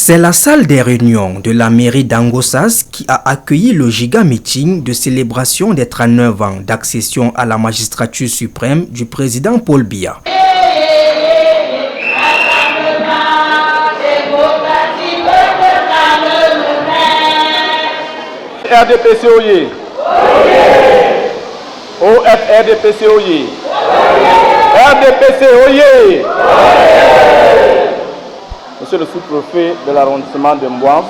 C'est la salle des réunions de la mairie d'Angossas qui a accueilli le giga meeting de célébration des 39 ans d'accession à la magistrature suprême du président Paul Biya. RDPC Oye. OFRDPC Oye. RDPC Oye. Monsieur le sous-préfet de l'arrondissement de Mbouans,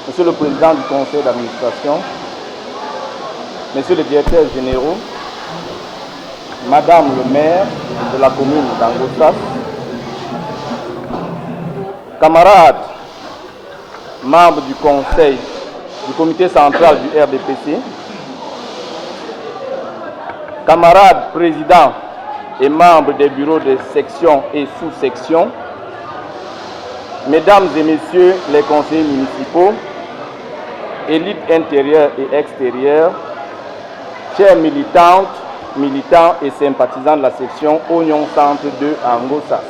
Monsieur le président du conseil d'administration, Messieurs les directeurs généraux, Madame le maire de la commune d'Angossas, camarades, membres du conseil, du comité central du RDPC, camarades présidents et membres des bureaux de section et sous-section, mesdames et messieurs les conseillers municipaux, élites intérieures et extérieures, chers militantes, militants et sympathisants de la section Oignon Centre 2 à Angossas.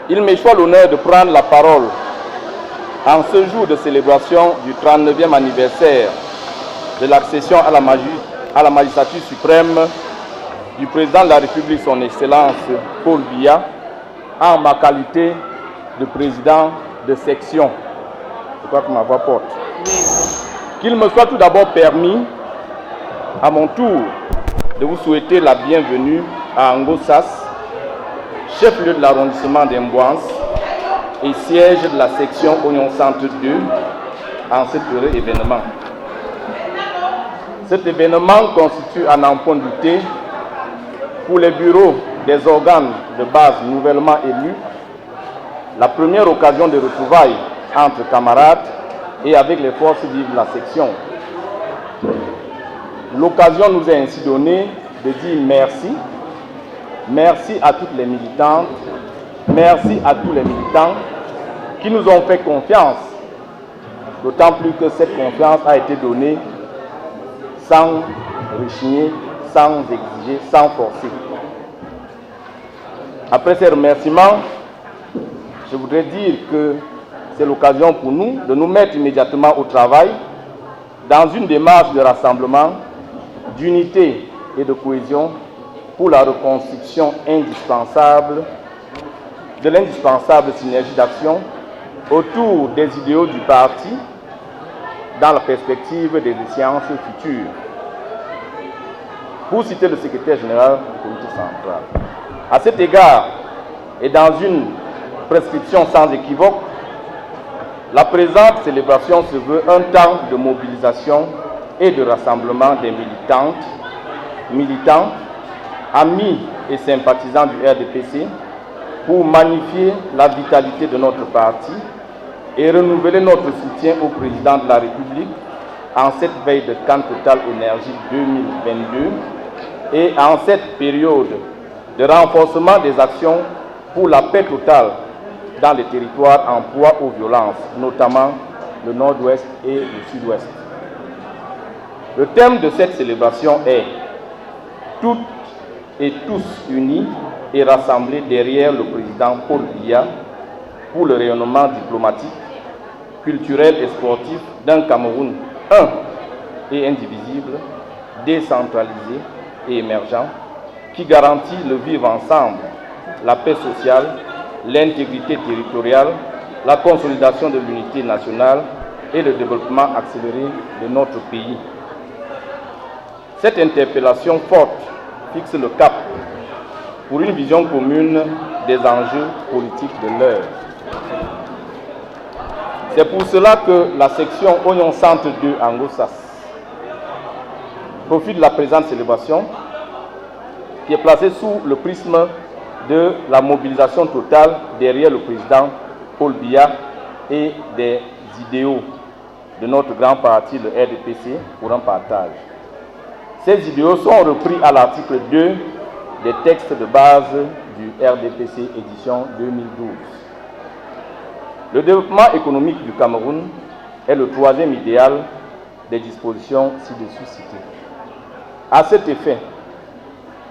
Il m'échoit l'honneur de prendre la parole en ce jour de célébration du 39e anniversaire de l'accession à la magistrature suprême du président de la République, son Excellence Paul Biya, en ma qualité de président de section. Je crois que ma voix porte. Qu'il me soit tout d'abord permis, à mon tour, de vous souhaiter la bienvenue à Angossas, chef-lieu de l'arrondissement d'Mbouans et siège de la section Oignon Centre 2 en cet heureux événement. Cet événement constitue, à n'en point douter, pour les bureaux des organes de base nouvellement élus, la première occasion de retrouvailles entre camarades et avec les forces vives de la section. L'occasion nous est ainsi donnée de dire merci. Merci à toutes les militantes, merci à tous les militants qui nous ont fait confiance, d'autant plus que cette confiance a été donnée sans rechigner, sans exiger, sans forcer. Après ces remerciements, je voudrais dire que c'est l'occasion pour nous de nous mettre immédiatement au travail dans une démarche de rassemblement, d'unité et de cohésion pour la reconstruction indispensable de l'indispensable synergie d'action autour des idéaux du parti dans la perspective des échéances futures. Pour citer le secrétaire général du comité central. À cet égard, et dans une prescription sans équivoque, la présente célébration se veut un temps de mobilisation et de rassemblement des militantes, militants, amis et sympathisants du RDPC pour magnifier la vitalité de notre parti et renouveler notre soutien au président de la République en cette veille de Cannes Total Énergie 2022 et en cette période de renforcement des actions pour la paix totale dans les territoires en proie aux violences, notamment le nord-ouest et le sud-ouest. Le thème de cette célébration est « Toutes et tous unis et rassemblés derrière le président Paul Biya pour le rayonnement diplomatique, culturel et sportif d'un Cameroun un et indivisible, décentralisé et émergent, qui garantit le vivre ensemble, la paix sociale, l'intégrité territoriale, la consolidation de l'unité nationale et le développement accéléré de notre pays. » Cette interpellation forte fixe le cap pour une vision commune des enjeux politiques de l'heure. C'est pour cela que la section Oignon Centre 2 Angossas profite de la présente célébration qui est placée sous le prisme de la mobilisation totale derrière le président Paul Biya et des idéaux de notre grand parti, le RDPC, pour un partage. Ces idéaux sont repris à l'article 2 des textes de base du RDPC édition 2012. Le développement économique du Cameroun est le troisième idéal des dispositions ci-dessus citées. À cet effet,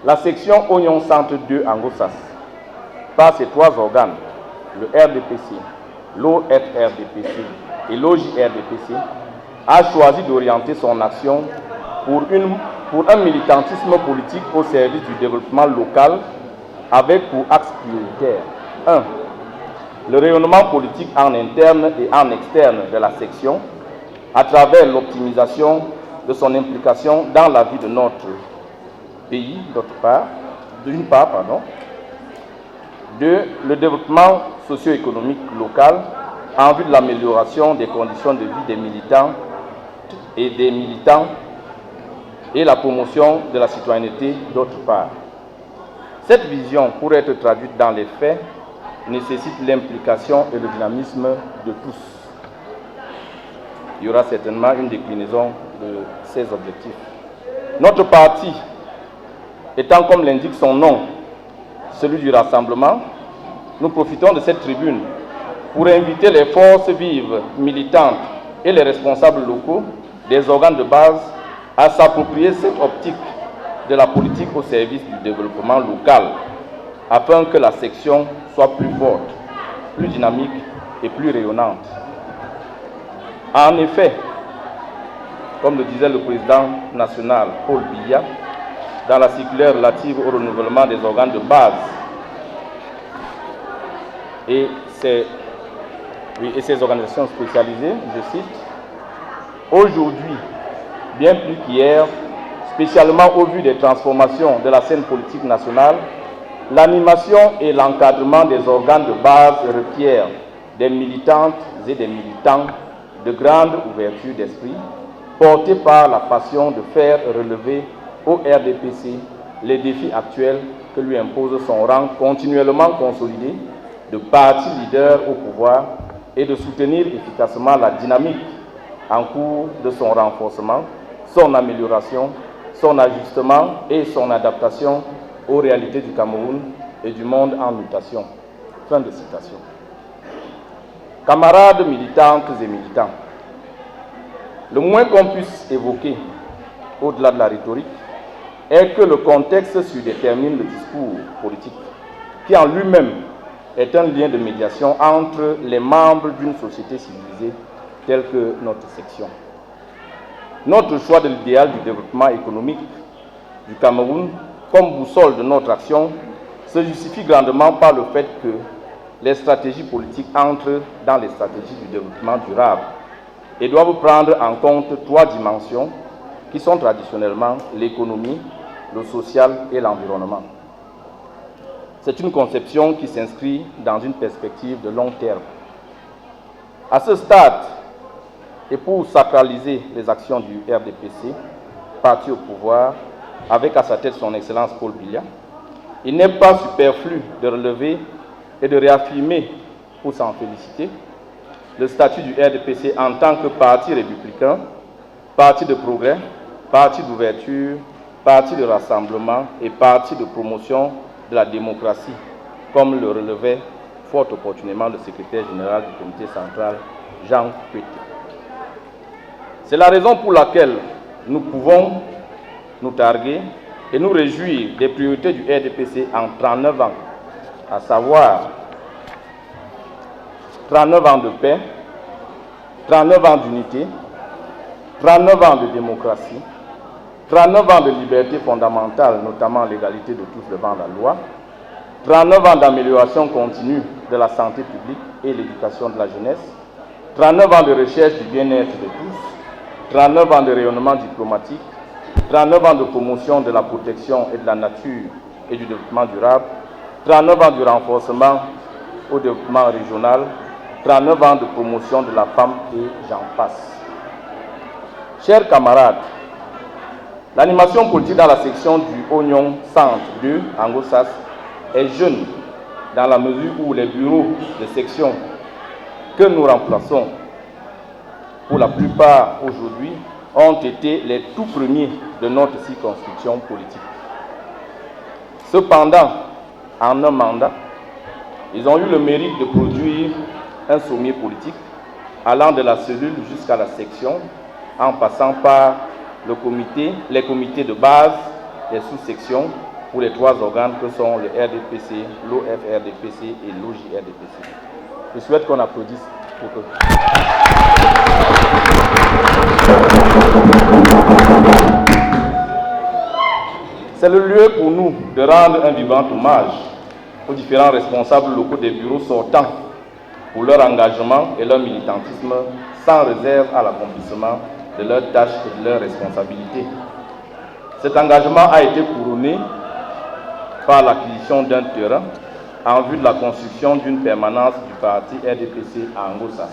la section Oignon Centre 2 Angossas, par ces trois organes, le RDPC, l'OFRDPC et l'OJRDPC, a choisi d'orienter son action pour un militantisme politique au service du développement local avec pour axe prioritaire 1. Le rayonnement politique en interne et en externe de la section à travers l'optimisation de son implication dans la vie de notre pays, d'une part. 2. Le développement socio-économique local en vue de l'amélioration des conditions de vie des militants et la promotion de la citoyenneté d'autre part. Cette vision, pour être traduite dans les faits, nécessite l'implication et le dynamisme de tous. Il y aura certainement une déclinaison de ces objectifs. Notre parti, étant comme l'indique son nom, celui du rassemblement, nous profitons de cette tribune pour inviter les forces vives, militantes et les responsables locaux des organes de base à s'approprier cette optique de la politique au service du développement local, afin que la section soit plus forte, plus dynamique et plus rayonnante. En effet, comme le disait le président national Paul Biya, dans la circulaire relative au renouvellement des organes de base et ces organisations spécialisées, je cite, « Aujourd'hui, bien plus qu'hier, spécialement au vu des transformations de la scène politique nationale, l'animation et l'encadrement des organes de base requièrent des militantes et des militants de grande ouverture d'esprit, portés par la passion de faire relever au RDPC les défis actuels que lui impose son rang continuellement consolidé de parti leader au pouvoir et de soutenir efficacement la dynamique en cours de son renforcement, son amélioration, son ajustement et son adaptation aux réalités du Cameroun et du monde en mutation. » Fin de citation. Camarades militantes et militants, le moins qu'on puisse évoquer, au-delà de la rhétorique, est que le contexte surdétermine le discours politique, qui en lui-même est un lien de médiation entre les membres d'une société civilisée telle que notre section. Notre choix de l'idéal du développement économique du Cameroun comme boussole de notre action se justifie grandement par le fait que les stratégies politiques entrent dans les stratégies du développement durable et doivent prendre en compte 3 dimensions qui sont traditionnellement l'économie, le social et l'environnement. C'est une conception qui s'inscrit dans une perspective de long terme. À ce stade, et pour sacraliser les actions du RDPC, parti au pouvoir, avec à sa tête son Excellence Paul Biya, il n'est pas superflu de relever et de réaffirmer, pour s'en féliciter, le statut du RDPC en tant que parti républicain, parti de progrès, parti d'ouverture, parti de rassemblement et parti de promotion de la démocratie, comme le relevait fort opportunément le secrétaire général du comité central, Jean Pété. C'est la raison pour laquelle nous pouvons nous targuer et nous réjouir des priorités du RDPC en 39 ans, à savoir 39 ans de paix, 39 ans d'unité, 39 ans de démocratie, 39 ans de liberté fondamentale, notamment l'égalité de tous devant la loi, 39 ans d'amélioration continue de la santé publique et l'éducation de la jeunesse, 39 ans de recherche du bien-être de tous, 39 ans de rayonnement diplomatique, 39 ans de promotion de la protection et de la nature et du développement durable, 39 ans du renforcement au développement régional, 39 ans de promotion de la femme et j'en passe. Chers camarades, l'animation politique dans la section du Oignon Centre 2, Angosas, est jeune dans la mesure où les bureaux de section que nous remplaçons, pour la plupart aujourd'hui, ont été les tout premiers de notre circonscription politique. Cependant, en un mandat, ils ont eu le mérite de produire un sommier politique allant de la cellule jusqu'à la section, en passant par les comités de base, les sous-sections pour les 3 organes que sont le RDPC, l'OFRDPC et l'OJRDPC. Je souhaite qu'on applaudisse pour eux. C'est le lieu pour nous de rendre un vibrant hommage aux différents responsables locaux des bureaux sortants pour leur engagement et leur militantisme sans réserve à l'accomplissement de leurs tâches et de leurs responsabilités. Cet engagement a été couronné par l'acquisition d'un terrain en vue de la construction d'une permanence du parti RDPC à Angossas.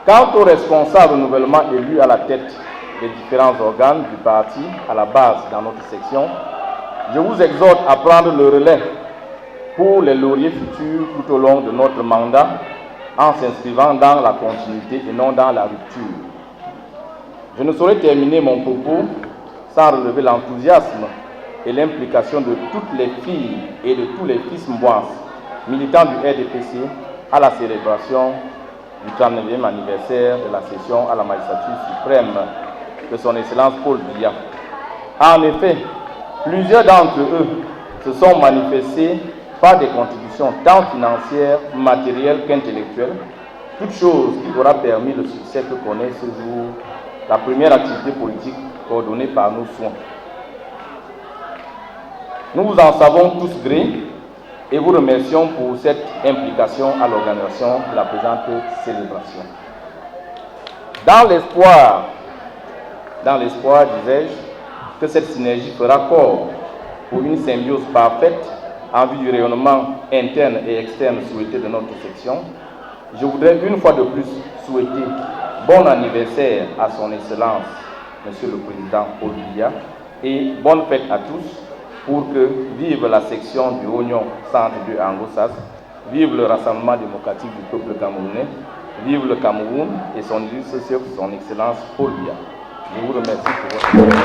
Quant aux responsables nouvellement élus à la tête des différents organes du parti à la base dans notre section, je vous exhorte à prendre le relais pour les lauriers futurs tout au long de notre mandat en s'inscrivant dans la continuité et non dans la rupture. Je ne saurais terminer mon propos sans relever l'enthousiasme et l'implication de toutes les filles et de tous les fils mbouans, militants du RDPC, à la célébration du 39e anniversaire de la session à la magistrature suprême de son Excellence Paul Biya. En effet, plusieurs d'entre eux se sont manifestés par des contributions tant financières, matérielles qu'intellectuelles, toute chose qui aura permis le succès que connaît ce jour la première activité politique coordonnée par nos soins. Nous vous en savons tous gré et vous remercions pour cette implication à l'organisation de la présente célébration. Dans l'espoir, disais-je, que cette synergie fera corps pour une symbiose parfaite en vue du rayonnement interne et externe souhaité de notre section, je voudrais une fois de plus souhaiter bon anniversaire à son Excellence, Monsieur le Président Paul Biya, et bonne fête à tous pour que vive la section du Oignon Centre de Angossas, vive le Rassemblement démocratique du peuple camerounais, vive le Cameroun et son illustre son Excellence Paul Biya. Je vous remercie pour votre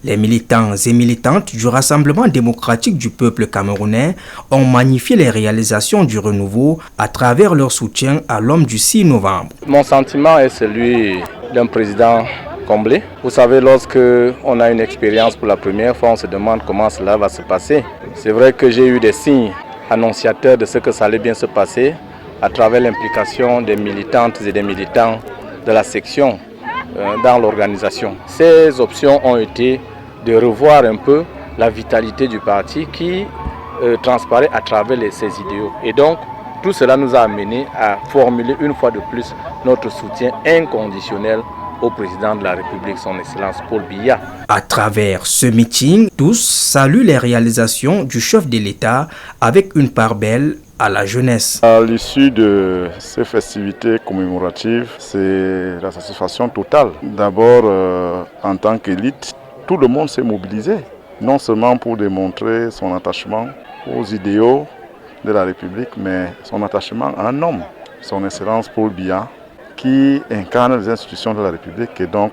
Les militants et militantes du Rassemblement démocratique du peuple camerounais ont magnifié les réalisations du renouveau à travers leur soutien à l'homme du 6 novembre. Mon sentiment est celui d'un président comblé. Vous savez, lorsque on a une expérience pour la première fois, on se demande comment cela va se passer. C'est vrai que j'ai eu des signes annonciateurs de ce que ça allait bien se passer à travers l'implication des militantes et des militants de la section dans l'organisation. Ces options ont été de revoir un peu la vitalité du parti qui transparaît à travers ses idéaux. Et donc, tout cela nous a amené à formuler une fois de plus notre soutien inconditionnel au président de la République, son Excellence Paul Biya. À travers ce meeting, tous saluent les réalisations du chef de l'État avec une part belle à la jeunesse. À l'issue de ces festivités commémoratives, c'est la satisfaction totale. D'abord, en tant qu'élite, tout le monde s'est mobilisé, non seulement pour démontrer son attachement aux idéaux de la République, mais son attachement à un homme, son Excellence Paul Biya, qui incarne les institutions de la République. Et donc,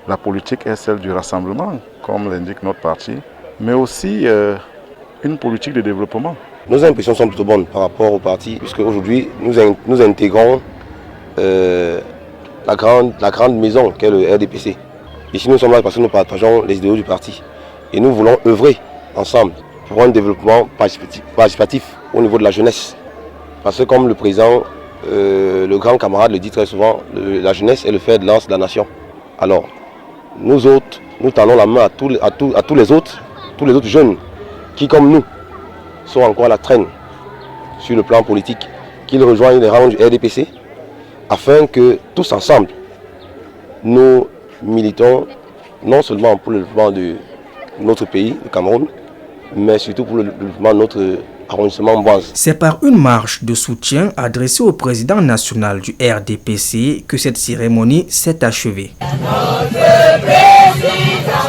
la politique est celle du rassemblement, comme l'indique notre parti, mais aussi une politique de développement. Nos impressions sont plutôt bonnes par rapport au parti, puisque aujourd'hui, nous intégrons la grande maison qu'est le RDPC. Ici, nous sommes là parce que nous partageons les idéaux du parti. Et nous voulons œuvrer ensemble pour un développement participatif au niveau de la jeunesse. Parce que comme le président, le grand camarade le dit très souvent, la jeunesse est le fer de lance de la nation. Alors, nous autres, nous tendons la main à tous les autres jeunes qui, comme nous, sont encore à la traîne sur le plan politique, qu'ils rejoignent les rangs du RDPC afin que tous ensemble, nous militons non seulement pour le développement de notre pays, le Cameroun, mais surtout pour le développement de notre arrondissement Boise. C'est par une marche de soutien adressée au président national du RDPC que cette cérémonie s'est achevée. Notre président,